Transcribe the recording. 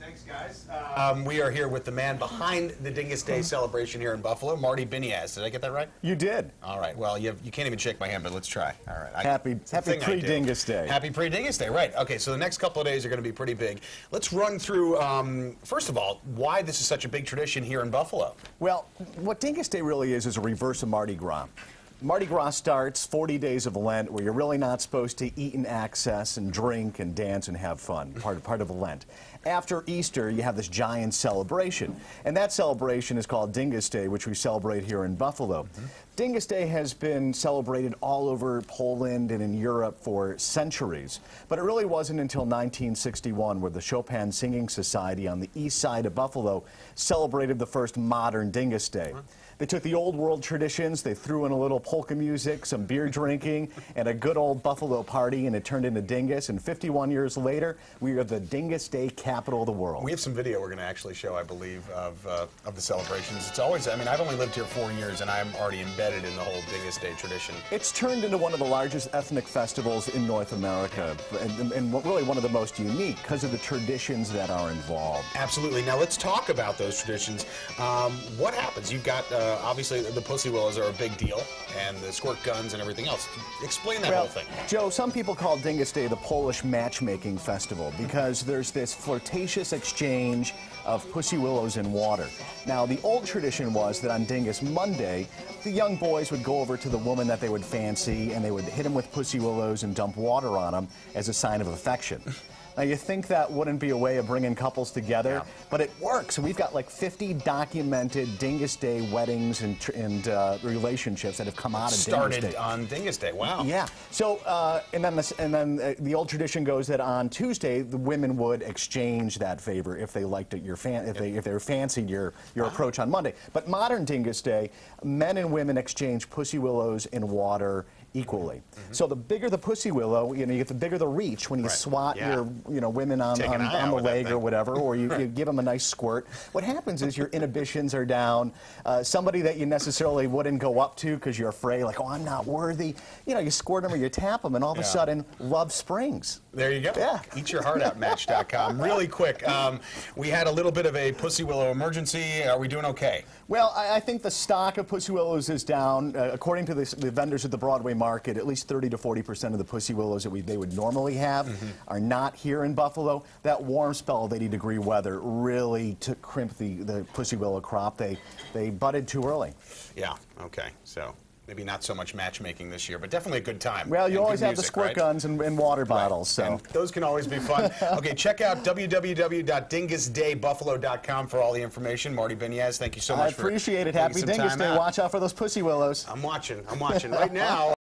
Thanks, guys. We are here with the man behind the Dyngus Day celebration here in Buffalo, Marty Biniasz. Did I get that right? You did. All right. Well, you can't even shake my hand, but let's try. All right. Happy pre-Dyngus Day. Happy pre-Dyngus Day, right. Okay, so the next couple of days are going to be pretty big. Let's run through, first of all, why this is such a big tradition here in Buffalo. Well, what Dyngus Day really is a reverse of Mardi Gras. Mardi Gras starts 40 days of Lent, where you're really not supposed to eat and access and drink and dance and have fun, part of Lent. After Easter, you have this giant celebration, and that celebration is called Dyngus Day, which we celebrate here in Buffalo. Dyngus Day has been celebrated all over Poland and in Europe for centuries, but it really wasn't until 1961 where the Chopin Singing Society on the east side of Buffalo celebrated the first modern Dyngus Day. They took the old world traditions, they threw in a little polka music, some beer drinking, and a good old Buffalo party, and it turned into Dyngus. And 51 years later, we are the Dyngus Day capital of the world. We have some video we're going to actually show, I believe, of the celebrations. It's always, I mean, I've only lived here 4 years, and I'm already embedded in the whole Dyngus Day tradition. It's turned into one of the largest ethnic festivals in North America, and really one of the most unique because of the traditions that are involved. Absolutely. Now let's talk about those traditions. What happens? You've got, obviously, the Pussy Willows are a big deal, and the squirt guns and everything else. Explain that whole thing. Joe, some people call Dyngus Day the Polish matchmaking festival because there's this flirtatious exchange of pussy willows in water. Now, the old tradition was that on Dyngus Monday, the young boys would go over to the woman that they would fancy, and they would hit them with pussy willows and dump water on them as a sign of affection. Now, you think that wouldn't be a way of bringing couples together, but it works. We've got like 50 documented Dyngus Day weddings and relationships that have come out of Dyngus Day. Started on Dyngus Day. Wow. Yeah. So, and then the old tradition goes that on Tuesday the women would exchange that favor if they liked it, if they fancied your approach on Monday. But modern Dyngus Day, men and women exchange pussy willows in water equally. So the bigger the pussy willow, you get the bigger the reach when you swat your women on the leg or whatever, or you give them a nice squirt. What happens is your inhibitions are down. Somebody that you necessarily wouldn't go up to because you're afraid, like, oh, I'm not worthy. You squirt them or you tap them, and all of a sudden, love springs. There you go. Yeah. EatYourHeartOutMatch.com. Really quick, we had a little bit of a pussy willow emergency. Are we doing okay? Well, I think the stock of pussy willows is down. According to the vendors at the Broadway market, at least 30 to 40% of the pussy willows that they would normally have are not here in Buffalo. That warm spell of 80-degree weather really crimped the pussy willow crop. They budded too early. Yeah, okay. So maybe not so much matchmaking this year, but definitely a good time. Well, you always have the squirt guns and water bottles. So and those can always be fun. Okay, check out www.dingusdaybuffalo.com for all the information. Marty Biniasz, thank you so much. I appreciate it. Happy Dyngus Day. Watch out for those pussy willows. I'm watching right now.